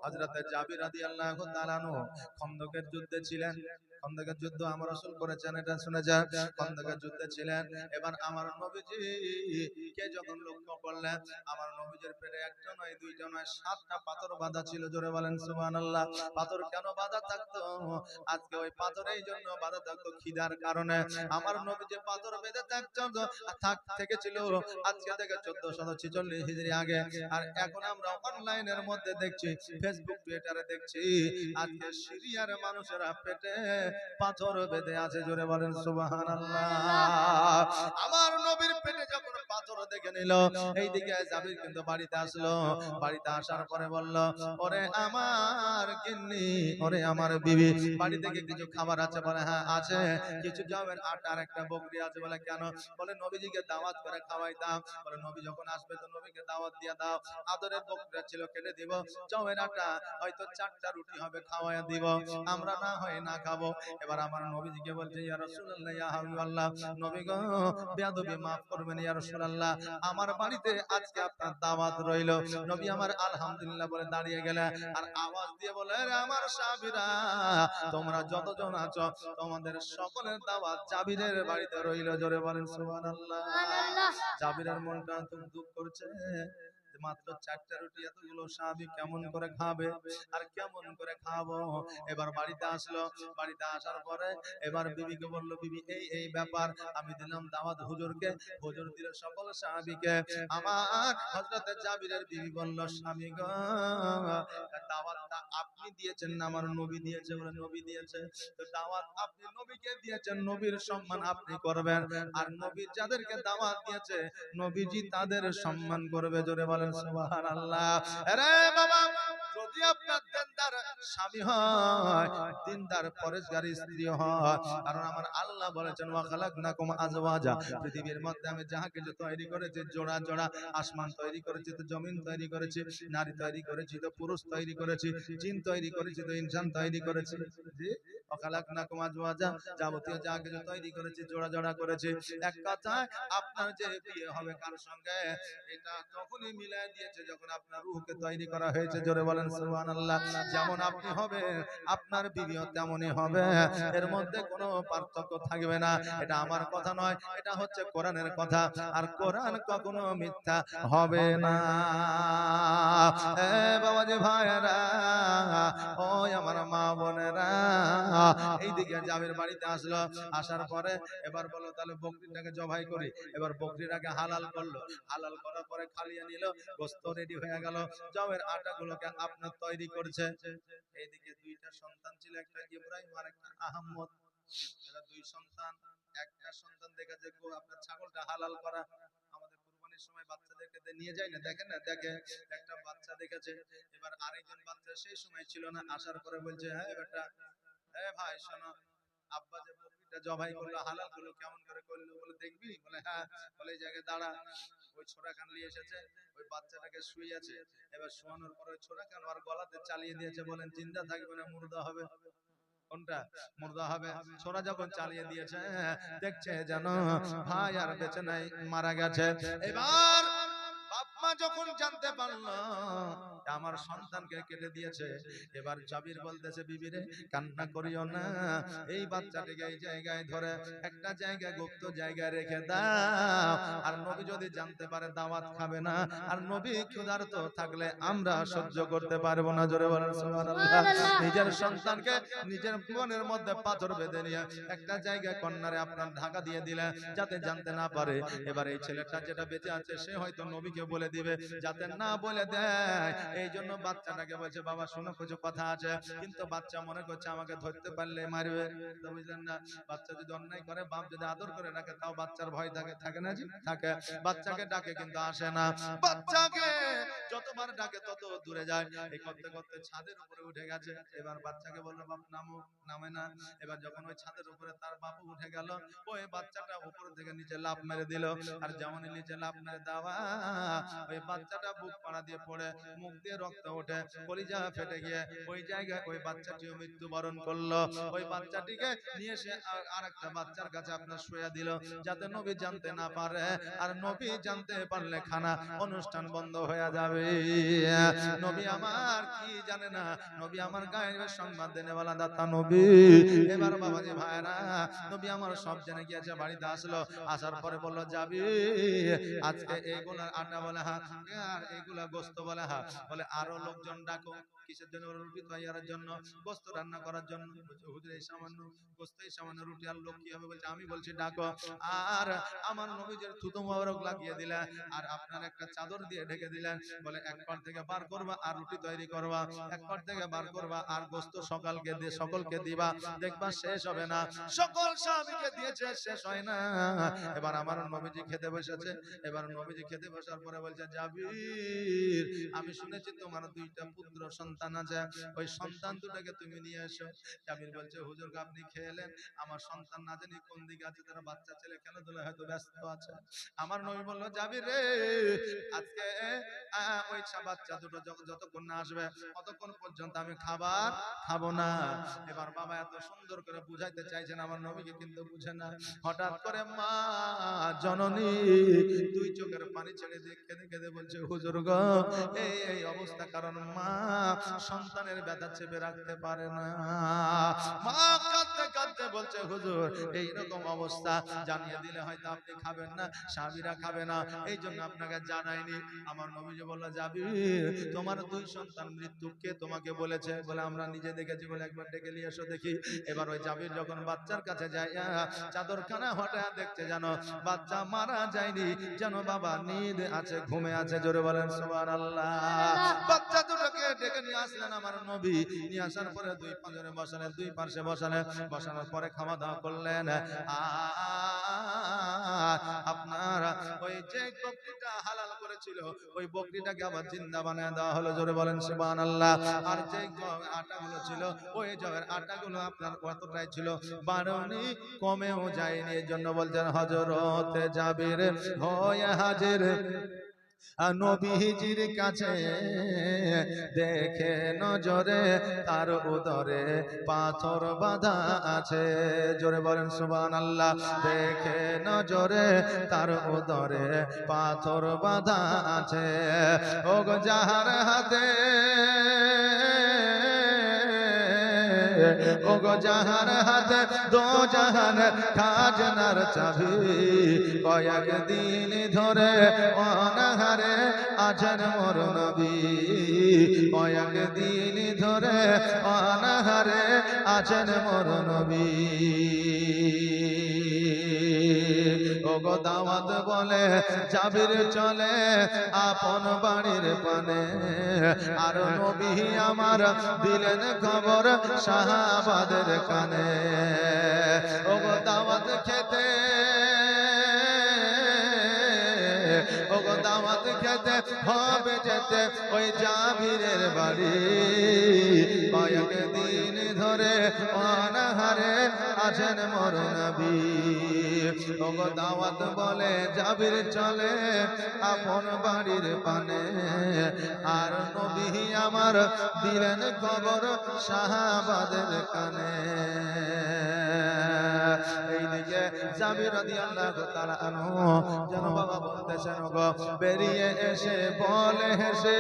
হযরতে জাবির রাদিয়াল্লাহু তাআলা আনহু খন্দকের যুদ্ধে ছিলেন। খন্দকের যুদ্ধ আমার রাসূল করেছেন, এটা শুনে যান। খন্দকের যুদ্ধে ছিলেন। এবার আমার নবীজি কে যখন লক্ষ্য করলেন, আমার নবীজির পেটে একটা নয়, দুইটা নয়, 7টা পাথর বাঁধা ছিল। জোরে বলেন সুবহানাল্লাহ। পাথর কেন বাঁধা থাকতো? আজকে ওই পাথরের জন্য বাঁধা থাকতো খিদার কারণে। আমার নবীজি পাথর বেঁধে থেকেছিল আজকে থেকে 1446 হিজরি আগে। আর এখন আমরা অনলাইনের মধ্যে দেখছি, ফেসবুক টুইটারে দেখছি, আজকে সিরিয়ার মানুষেরা পেটে পাথর বেঁধে আছে। জোরে বলেন সুবহানাল্লাহ। আমার নবীর পেটে যখন পাথর দেখে নিল, এইদিকে জাবির কিন্তু বাড়িতে আসলো। বাড়িতে আসার পরে বলল, ওরে আমার গিন্নি, ওরে আমার বিবি, বাড়ি থেকে কিছু খাবার আছে? বলে হ্যাঁ আছে। কিছু জবের আটা আর একটা বকরি আছে। বলে কেন? বলে নবীজিকে দাওয়াত করে খাওয়াই দাও। বলে নবী যখন আসবে তো নবীকে দাওয়াত দিয়ে দাও। আদরের বকরিটা ছিল, কেটে দিব। জবের আটা হয়তো 4টা রুটি হবে, খাওয়াইয়া দিব, আমরা না হয় না খাবো। এবার আমার নবীজিকে বলছে, ইয়া রাসূলুল্লাহ, ইয়া হাবিবাল্লাহ, নবী গো বেয়াদবি মাফ করবেন ইয়া রাসূলুল্লাহ, আমার বাড়িতে আজকে আপনার দাওয়াত রইল। নবী আমার আলহামদুলিল্লাহ বলে দাঁড়িয়ে গেলেন, আর আওয়াজ দিয়ে বলে, আরে আমার সাহাবীরা, তোমরা যতজন আছো তোমাদের সকলের দাওয়াত জাবিরের বাড়িতে রইল। জোরে বলেন সুবহানাল্লাহ। জাবিরের মনটা খুব দুঃখ করছে, মাত্র 4টা রুটি এতগুলো সাহাবী কেমন করে খাবে আর কেমন করে খাবো। এবার বাড়িতে আসলো। বাড়িতে আসার পরে এবার বিবিকে বলল, বিবি এই ব্যাপার, আমি দিলাম দাওয়াত হুজুরকে, হুজুর দিল সকল সাহাবীকে। আমার হযরতে জাবিরের বিবি বলল, স্বামী গো, দাওয়াতটা আপনি দিয়েছেন না আমার নবী দিয়েছে? বলে নবী দিয়েছে। তো দাওয়াত আপনি নবীকে দিয়েছেন, নবীর সম্মান আপনি করবেন, আর নবী যাদেরকে দাওয়াত দিয়েছে নবীজি তাদের সম্মান করবে। জোরে বলেন সুবহানাল্লাহ। আরে বাবা, যদি আপনার দিনদার স্বামী হয়, দিনদার পরেশগারী স্ত্রী হয়, কারণ আমার আল্লাহ বলেছেন, ওয়া খালাকনাকুম আজওয়াজা, পৃথিবীর মধ্যে আমি যাহা কিছু তৈরি করেছি জোড়া জোড়া, আসমান তৈরি করেছি তো জমিন তৈরি করেছি, নারী তৈরি করেছি তো পুরুষ তৈরি করেছি, জিন তৈরি করেছি তো ইনসান তৈরি করেছি। জি, ওয়া খালাকনাকুম আজওয়াজা, যাবতীয় যা কিছু তৈরি করেছি জোড়া জোড়া করেছি। এক কথায় আপনার যে বিয়ে হবে কার সঙ্গে, এটা তখনই মিলাই দিয়েছে যখন আপনার রূহকে তৈরি করা হয়েছে। জোরে বলেন সুবহানাল্লাহ। যেমন আপনি হবে আপনার বিবিও তেমনই হবে, এর মধ্যে কোনো পার্থক্য থাকবে না। এটা আমার কথা নয়, এটা হচ্ছে কোরআনের কথা, আর কোরআন কখনো মিথ্যা হবে না। এ বাবাজি ভাইরা, ওই আমার মা বোনেরা, এইদিকে জাবির বাড়িতে আসলো। আসার পরে এবার বলো, তাহলে বকরিটাকে জবাই করি। এবার বকরিটাকে হালাল করলো। হালাল করার পরে খালিয়ে নিল, গোশত রেডি হয়ে গেল, জবের আটাগুলোকে আপনার তৈরি করছে। এইদিকে 2টা সন্তান ছিল, একটা ইব্রাহিম আর একটা আহমদ। এরা 2 সন্তান। একটা সন্তান দেখেছে আপনার ছাগলটা হালাল করা, আমাদের কুরবানির সময় বাচ্চাদেরকে নিয়ে যায় না, দেখেন না, দেখে একটা বাচ্চা দেখেছে। এবার আরেকজন বাচ্চা সেই সময় ছিল না, আসার পরে বলছে, হ্যাঁ বেটা, হ্যাঁ ভাই শোনো, আব্বা যে বকরিটা জবাই করলো হালাল করলো, কেমন করে করলো? বলে দেখবি? বলে হ্যাঁ। বলে এই জায়গায় দাঁড়া। ওই ছোরা কান নিয়ে এসেছে, ওই বাচ্চাটাকে শুইয়েছে। এবার শোয়ানোর পরে ওই ছোরা কান আর গলাতে চালিয়ে দিয়েছে। বলেন জিন্দা থাকবে না মুর্দা হবে? কোনটা? মুর্দা হবে। ছোরা যখন চালিয়ে দিয়েছে, দেখছে যেন ভাই আর বেঁচে নাই, মারা গেছে। এবার বাপ মা যখন জানতে পারলো আমার সন্তানকে কেটে দিয়েছে, এবার জাবির বলতেছে, বিবি রে কান্না করিও না, এই বাচ্চাটাকে এই জায়গায় ধরে একটা জায়গায় গুপ্ত জায়গায় রেখে দাও। আর নবী যদি জানতে পারে দাওয়াত খাবে না, আর নবী ক্ষুধার্ত থাকলে আমরা সহ্য করতে পারবো না। জোরে বলেন সুবহানাল্লাহ। নিজের সন্তানকে নিজের মনের মধ্যে পাথর বেঁধে নিয়ে একটা জায়গায় কর্নারে আপনার ঢাকা দিয়ে দিলেন যাতে জানতে না পারে। এবার এই ছেলেটা যেটা বেঁচে আছে সে হয়তো নবীকে বলে দিবে, যাতে না বলে দেয়। এই জন্য বাচ্চাটাকে বলছে, বাবা শোনো কিছু কথা আছে, কিন্তু বাচ্চা মনে করছে আমাকে ধরতে পারলে মারবে। তো বুঝলেন না, বাচ্চা যদি অন্যায় করে, বাপ যদি আদর করে রাখে, তাও বাচ্চার ভয় থাকে, থাকে না জি? থাকে। বাচ্চাকে ডাকে কিন্তু আসে না। বাচ্চাকে যতবার ডাকে তত দূরে যায়। এই করতে করতে ছাদের উপরে উঠে গেছে। এবার বাচ্চাকে বললো, বাপ নামো, নামে না। এবার যখন ওই ছাদের উপরে তার বাপু উঠে গেল, ওই বাচ্চাটা উপর থেকে নিচে লাফ মেরে দিল। আর যেমন নিচে লাফ মেরে দেওয়া, ওই বাচ্চাটা বুক পাড়া দিয়ে পড়ে, মুখ দিয়ে রক্ত ওঠে, কলিজা ফেটে গিয়ে ওই জায়গায় ওই বাচ্চাটিও মৃত্যুবরণ করলো। ওই বাচ্চাটিকে নিয়ে এসে আর একটা বাচ্চার কাছে আপনার শুয়ে দিল, যাতে নবী জানতে না পারে, আর নবী জানতে পারলে খানা অনুষ্ঠান বন্ধ হয়ে যাবে। নবী আমার কি জানে না, নবী আমার গায়ের সংবাদ দেনেওয়ালা দাতা নবী। এবার বাবাজি ভাইরা, নবী আমার সব জেনে গিয়েছে, বাড়িতে আসলো, আসার পরে বললো যাবি আজকে এইগুলার আটা বলে হা, আর এইগুলা গোস্ত বলে হা, বলে আরো লোকজন ডাকো। কিসের জন্য? রুটি তৈয়ারের জন্য, গোস্ত রান্না করার জন্য। হুজুর এই সামান্য গোস্ত, এই সামান্য রুটি আর লোক কি হবে? বলছে আমি বলছি ডাকো। আর আমার নবীজির থুতু মোবারক লাগিয়ে দিলেন, আর আপনার একটা চাদর দিয়ে ঢেকে দিলেন, বলে এক পার থেকে বার করবা আর রুটি তৈরি করবা, এক পার থেকে বার করবা আর গোস্ত সকালকে দিয়ে সকলকে দিবা, দেখবা শেষ হবে না। সকল সাহাবীকে দিয়েছে, শেষ হয় না। এবার আমার নবীজি খেতে বসেছে। এবার নবীজি খেতে বসার পরে বলছে জাবির, আমি শুনেছি তোমার দুইটা পুত্র সন্তান আছে, ওই সন্তান দুটাকে তুমি নিয়ে এসো। জাবির বলছে হুজুর আপনি খেলেন, আমার সন্তান না জানি কোন দিকে আছে, তারা বাচ্চা ছেলে খেলাধুলা হয়তো ব্যস্ত আছে। আমার নবী বলল জাবির রে, আজকে ওই বাচ্চা দুটো যতক্ষণ না আসবে ততক্ষণ পর্যন্ত আমি খাবার খাবো না। এবার বাবা এত সুন্দর করে বুঝাইতে চাইছেন আমার নবীকে, কিন্তু বুঝে না। হঠাৎ করে মা জননী দুই চোখের পানি ছেড়ে দিয়ে কেঁদে কেঁদে বলছে হুজুর গো, এই অবস্থা কারণ মা সন্তানের ব্যথা চেপে রাখতে পারে না। মা কাঁদতে কাঁদতে বলছে হুজুর এইরকম অবস্থা, জানিয়ে দিলে হয়তো আপনি খাবেন না, সাহাবীরা খাবে না, এই জন্য আপনাকে জানাইনি। আমার নবীজি বলল যাবি, তোমার দুই সন্তান মৃত্যু কে তোমাকে বলেছে? বলে আমরা নিজে দেখেছি। বলে একবার ডেকে নিয়ে এসো দেখি। এবার ওই জাবির যখন বাচ্চার কাছে যায়, চাদরখানা হঠাৎ দেখতে জানো বাচ্চা মারা যায়নি, যেন বাবা নিদ আছে, ঘুমে আছে। জোরে বলেন সুবহানাল্লাহ। বাচ্চা দুটোকে ডেকে নিয়ে আসলেন আমার নবী। নিয়ে আসার পরে দুই পাঁজরে বসালেন, দুই পাশে বসালেন, বসানোর পরে খাওয়া দাওয়া করলেন। আপনার ওই যে বকরিটা হালাল করেছিল, ওই বকরিটাকে আবার জিন্দা বানায় দেওয়া হলো। জোরে বলেন সুবহানাল্লাহ। আর যে আটাগুলো ছিল, ওই জবের আটাগুলো আপনার কতটাই ছিল, বাড়নি কমেও যায়নি। এর জন্য বলছেন হযরত জাবির হয়ে হাজির নবীজির কাছে, দেখে নজরে তার উদরে পাথর বাঁধা আছে। জোরে বলেন সুবহানাল্লাহ। দেখে নজরে তার উদরে পাথর বাঁধা আছে। ওগো যাহার হাতে, ওগো যাহার হাতে দো জাহান খাজনার চাবি, কয়েক দিন ধরে অনাহারে আছেন মোর নবী, কয়েক দিন ধরে অনাহারে আছেন মোর নবী। ওগো দাওয়াত বলে জাবির চলে আপন বাড়ির পানে, আর নবী আমার দিলেন খবর সাহাবাদের কানে। ওগো দাওয়াত খেতে, ওগো দাওয়াত খেতে হবে যেতে ওই জাবিরের বাড়ি, কয়েক দিন ধরে অনাহারে আছেন মোর নবী। ওগো দাওয়াত বলে জাবির চলে আপন বাড়ির পানে, আর নবী আমার দিলেন খবর সাহাবাদের কানে। এইদিকে জাবির রাদিয়াল্লাহু তাআলা আনহু যেন বাবা বলতেছেন গো, বেরিয়ে এসে বলে হেসে,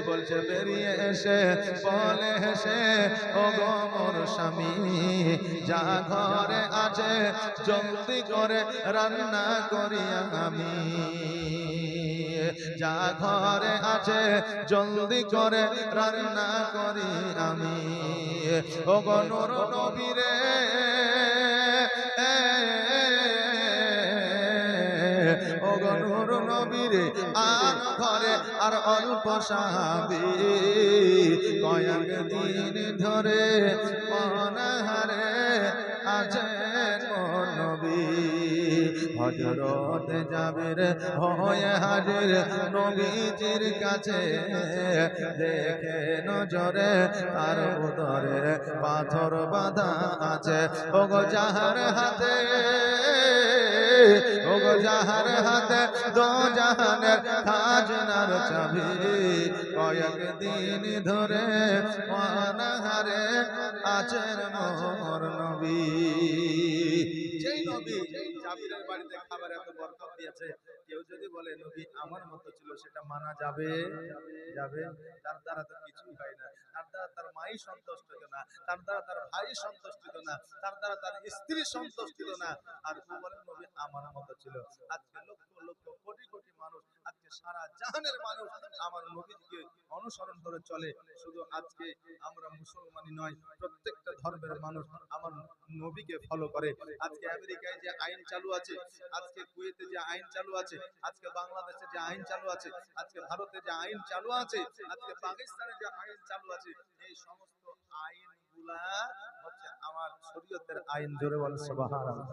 বলছে বেরিয়ে এসে বলে হেসে, ও গো মোর স্বামী যা ঘরে আছে জলদি করে রান্না করি আমি, যা ঘরে আছে জলদি করে রান্না করি আমি। ও গো নূর নবী রে, ও গো নূর নবী রে, আর ঘরে আর অল্প সাহাবী, কয়েক দিন ধরে অনাহারে আছেন মোর নবী। হযরত জাবির হয়ে হাজির নবীজির কাছে, দেখে নজরে তার উদরে পাথর বাঁধা আছে। ওগো যাহার হাতে, ওগো যাহার হাতে দো জাহানের খাজনার চাবি কয়েকদিন ধরে অনাহারে আছেন মোর নবী। যেই নবী জাবিরের বাড়িতে খাবার এত বরকত দিয়েছে, কেউ যদি বলে নবী আমার মতো ছিল, সেটা মানা যাবে? যাবে? তার দ্বারা তো কিছুই হয় না, তার দ্বারা তার মাই সন্তুষ্ট হতো না, তার দ্বারা তার ভাই সন্তুষ্ট হতো না, তার দ্বারা তার স্ত্রী সন্তুষ্ট হতো না, আর ও বলে নবী আমার মতো ছিল। আজকে লক্ষ লক্ষ কোটি কোটি মানুষ, আজকে সারা জাহানের মানুষ আমার নবীকে অনুসরণ করে চলে। শুধু আজকে আমরা মুসলমানই নয়, প্রত্যেকটা ধর্মের মানুষ আমার নবীকে ফলো করে। আজকে আমেরিকায় যে আইন চালু আছে, আজকে কুয়েতে যে আইন চালু আছে, আজকে বাংলাদেশে যে আইন চালু আছে, আজকে ভারতে যে আইন চালু আছে, আজকে পাকিস্তানে যে আইন চালু আছে, এই সমস্ত আইনগুলা হচ্ছে আমার শরীয়তের আইন। জোরে বলেন সুবহানাল্লাহ।